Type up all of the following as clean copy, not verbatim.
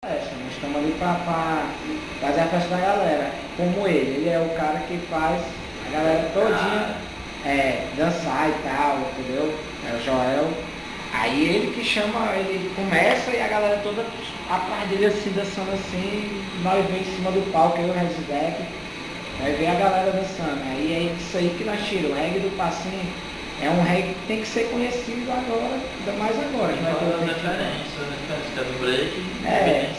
Nós estamos ali para fazer a festa da galera. Como ele é o cara que faz a galera todinha dançar e tal, entendeu? É o Joel. Aí ele que chama, ele começa e a galera toda atrás dele assim, dançando assim, nós vem em cima do palco, eu e o Residec, aí vem a galera dançando. Aí é isso aí que nós tiramos, o reggae do passinho. É um reggae que tem que ser conhecido agora, ainda mais agora. Que vai ter o diferença do break.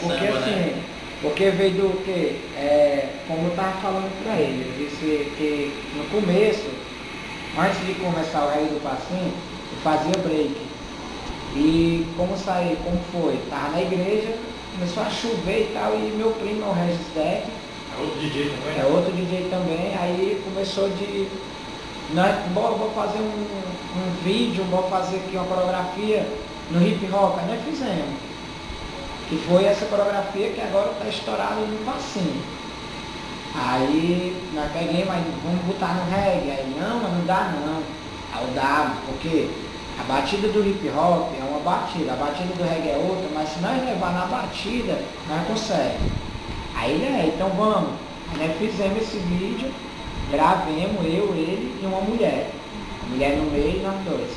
Porque samba, assim, né? porque veio do que? Como eu estava falando para ele, eu disse que no começo, antes de começar o reggae do passinho, eu fazia break. E como saí, como foi? Tava na igreja, começou a chover e tal, e meu primo é o Regis Deck. É outro DJ também? É outro DJ também, aí começou de. Vou fazer um vídeo, vou fazer aqui uma coreografia no hip hop, aí nós fizemos. Que foi essa coreografia que agora está estourada no passinho. Aí nós peguei, mas vamos botar no reggae. Aí não, mas não dá não. Aí eu dá, porque a batida do hip hop é uma batida, a batida do reggae é outra, mas se nós levar na batida, nós conseguimos. Aí ele então vamos. Aí nós fizemos esse vídeo, gravemos eu, ele e uma mulher. A mulher no meio e nós dois.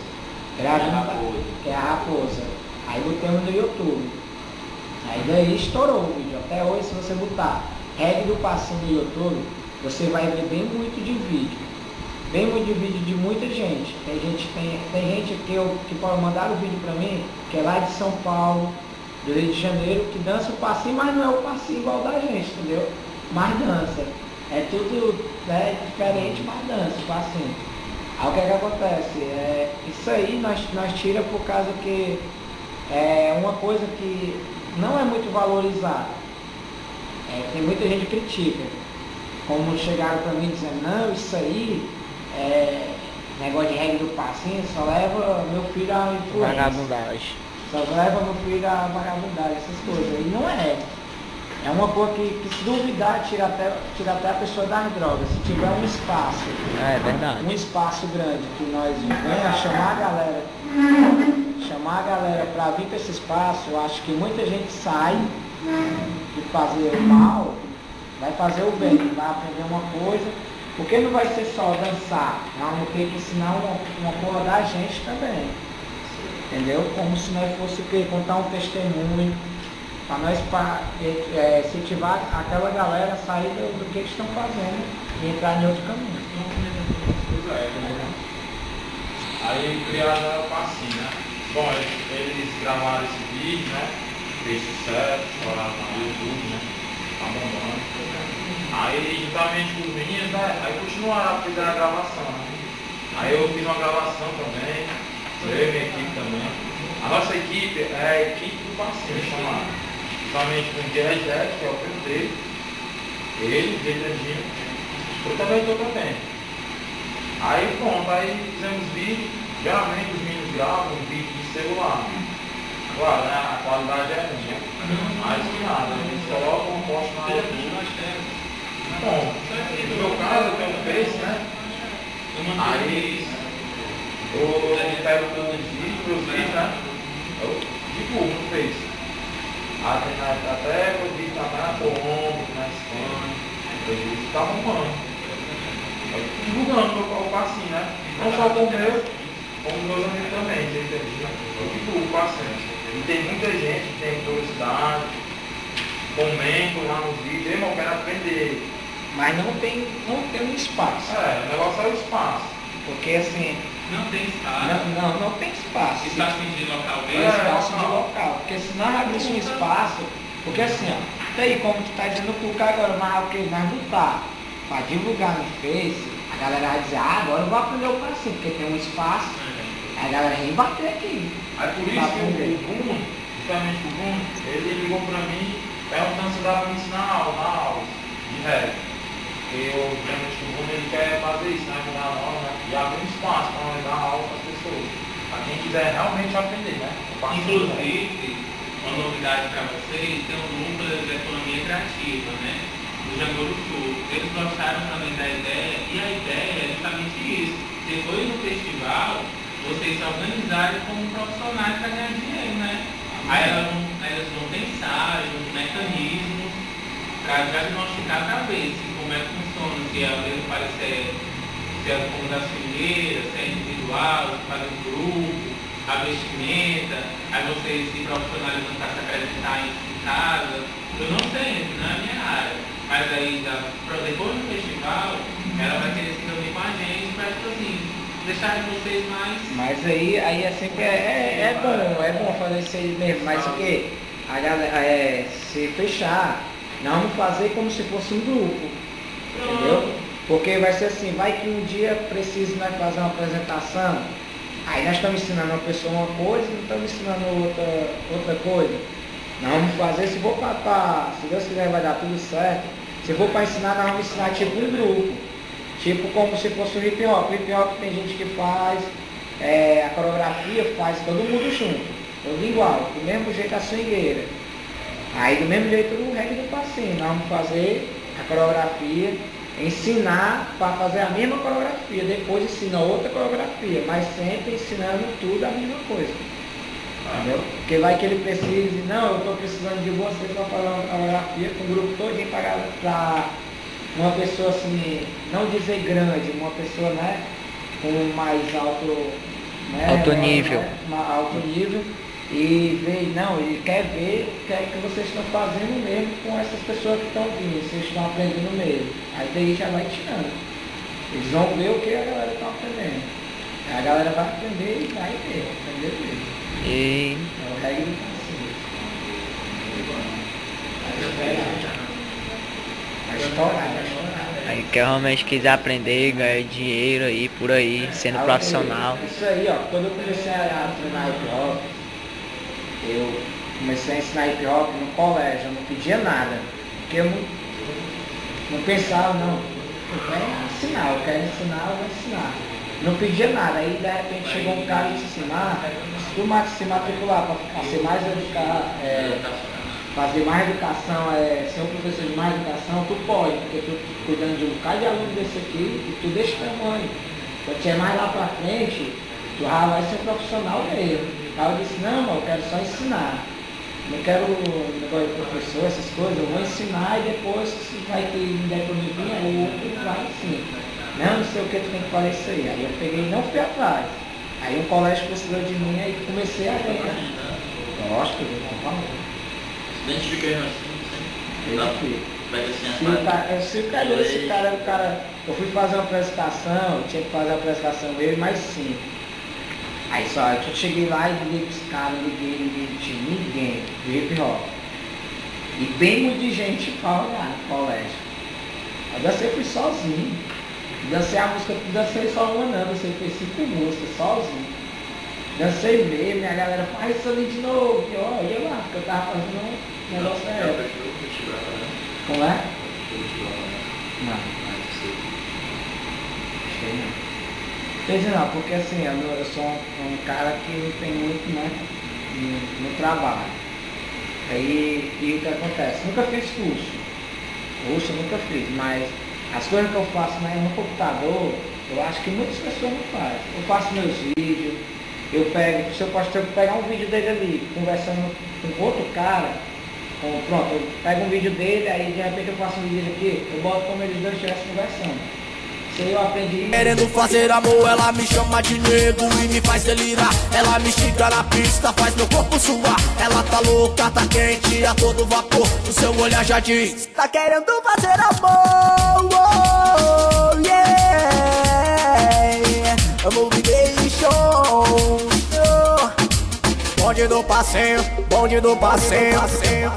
Gravamos, que é a Raposa. Aí botamos no YouTube. Aí daí estourou o vídeo. Até hoje, se você botar reggae do passinho no YouTube, você vai ver bem muito de vídeo. Bem muito de vídeo de muita gente. Tem gente que pode mandar o vídeo pra mim, que é lá de São Paulo, do Rio de Janeiro, que dança o passinho, mas não é o passinho igual da gente, entendeu? Mas dança. É tudo diferente, mas dança o passinho. Aí o que acontece? Isso aí nós tira por causa que é uma coisa que não é muito valorizada. Tem muita gente que critica. Como chegaram para mim dizendo, não, isso aí, negócio de reggae do passinho, só leva meu filho a influência. Vagabundagem. Só leva meu filho a vagabundagem, essas coisas. E não é. É uma coisa que se duvidar, tira até a pessoa das drogas. Se tiver um espaço, É verdade. um espaço grande que nós venhamos chamar a galera para vir para esse espaço, eu acho que muita gente sai de fazer o mal, vai fazer o bem, vai aprender uma coisa, porque não vai ser só dançar, não tem que ensinar uma porra da gente também. Entendeu? Como se nós fosse contar um testemunho, para nós incentivar aquela galera a sair do que eles estão fazendo e entrar em outro caminho. Aí criaram o passinho, né? Bom, eles gravaram esse vídeo, né? Fez sucesso, estouraram no YouTube, né? Tá bombando. Aí, juntamente com os meninos, né? Aí continuaram, fizeram a gravação, né? Aí eu fiz uma gravação também, eu e minha equipe também. A nossa equipe é a equipe do passinho, chamada. Juntamente com o Jerry Jack, que é o filho dele, ele, o Dedinho, eu também estou também. Aí pronto, aí fizemos vídeo, geralmente os meninos gravam um vídeo de celular. Claro, né? A qualidade é ruim, né? Mas que nada, eles colocam um post na YouTube. Bom, no meu caso eu tenho um Face, né? Aí eu pego todos os vídeos, meus vídeos, né? Eu divulgo no Face. Até eu vi também na Colômbia, na Espanha, eu vi que tá bombando. Divulgando o passinho, né? Não só com o meu, como meus amigos também, entendeu? Eu divulgo o passinho. E tem muita gente que tem curiosidade, comentam lá nos vídeos, irmão, eu quero aprender. Mas não tem um espaço. O negócio é o espaço. Porque assim, Não tem espaço. não tem espaço. Espaço de local mesmo. Espaço de local. Porque se nós abríssemos um espaço, porque assim, ó, tá aí como tu tá dizendo pro cara agora, mas o que nós botar para divulgar no Face, a galera vai dizer, agora eu vou aprender o passinho, porque tem um espaço, aí a galera vem bater aqui. Aí por isso que o Bruno, justamente o Bruno, ele ligou pra mim, perguntando se dava pra me ensinar aula de reggae. Porque justamente o Bruno ele quer fazer isso, né? Mudar a aula, né? E abrir um espaço para nós dar aula para as pessoas. Para quem quiser realmente aprender, né? Inclusive, uma novidade para vocês, tem um núcleo de economia criativa, né? do Jango do Sul. Eles gostaram também da ideia, e a ideia é justamente isso. Depois do festival, vocês se organizarem como profissionais para ganhar dinheiro, né? Aí elas vão pensar nos mecanismos para diagnosticar para ver se como é que funciona, se é o mesmo parecer, se é como da swingueira, se é individual, se faz um grupo, a vestimenta, aí vocês se profissionalizam para se acreditar em casa. Eu não sei, não é a minha área, mas aí depois do festival, ela vai querer se reunir com a gente para, tipo assim, deixar vocês mais. Mas aí é sempre é bom fazer isso aí mesmo, mas o que? A galera se fechar, não vamos fazer como se fosse um grupo, entendeu? Porque vai ser assim, vai que um dia precisa, né, fazer uma apresentação, aí nós estamos ensinando uma pessoa uma coisa, não estamos ensinando outra coisa. Nós vamos fazer, se for se Deus quiser vai dar tudo certo, se for para ensinar, nós vamos ensinar tipo um grupo. Tipo como se fosse o hip hop. O hip hop tem gente que faz a coreografia, faz todo mundo junto, todo igual, do mesmo jeito a swingueira. Aí do mesmo jeito o reggae do passinho, nós vamos fazer a coreografia, ensinar para fazer a mesma coreografia, depois ensina outra coreografia, mas sempre ensinando tudo a mesma coisa. Entendeu? Porque vai que ele precise, não, eu estou precisando de você para fazer uma coreografia com o grupo todinho para uma pessoa assim, não dizer grande, uma pessoa, né, com mais alto, né, alto nível. Alto nível, e ver, não, ele quer ver o que é que vocês estão fazendo mesmo com essas pessoas que estão vindo, vocês estão aprendendo mesmo. Aí daí já vai tirando. Eles vão ver o que a galera está aprendendo. Aí a galera vai aprender e vai ver, aprender mesmo. E... É o reggae do passinho. Vai estourar. Aí quem realmente quiser aprender, ganhar dinheiro aí por aí, sendo profissional. Isso aí, ó, quando eu comecei a treinar hip hop, eu comecei a ensinar hip hop no colégio, eu não pedia nada. Porque eu não pensava, não, eu quero ensinar, eu vou ensinar. Não pedia nada, aí de repente chegou um cara e disse assim, se tu se matricular para ser mais educado, fazer mais educação, ser um professor de mais educação, tu pode, porque tu cuidando de um bocado de aluno desse aqui, e tu desse tamanho. Quando tiver mais lá pra frente, tu já vai ser um profissional mesmo. Aí eu disse, não, eu quero só ensinar. Não quero negócio de professor, essas coisas, eu vou ensinar e depois se vai ter ideia para mim vir, aí o outro vai sim. Não sei o que tu tem que fazer isso aí. Aí eu peguei e não fui atrás. Aí o colégio precisou de mim, aí comecei a ganhar. Gosto, por favor. Identifiquei assim, esse cara, o cara, eu fui fazer uma apresentação, eu tinha que fazer a apresentação dele, mas sim. Aí só, eu cheguei lá e liguei pros caras, ninguém tinha ninguém de hip hop. E bem muito de gente pra olhar no colégio. Eu dancei, fui sozinho. Dancei a música, dancei só uma não, dancei foi 5 músicas, sozinho. Dancei mesmo, e a galera faz isso ali de novo, e ó, ia lá, porque eu tava fazendo um negócio da época. Como é? Não. Sei não. Quer dizer não, porque assim, eu sou um cara que não tem muito, né, no trabalho. Aí, e o que acontece? Nunca fiz curso, nunca fiz, mas as coisas que eu faço no computador, eu acho que muitas pessoas não fazem. Eu faço meus vídeos, eu pego, se eu posso pegar um vídeo dele ali, conversando com outro cara, pronto, eu pego um vídeo dele, aí de repente eu faço um vídeo aqui, eu boto como eles dois estivessem conversando. Isso aí eu aprendi. Querendo fazer amor, ela me chama de nego e me faz delirar. Ela me estica na pista, faz meu corpo suar. Ela tá louca, tá quente, a todo vapor. O seu olhar já diz: tá querendo fazer amor, oh, yeah. Amor me deixou. Bonde do passeio, bonde do passeio.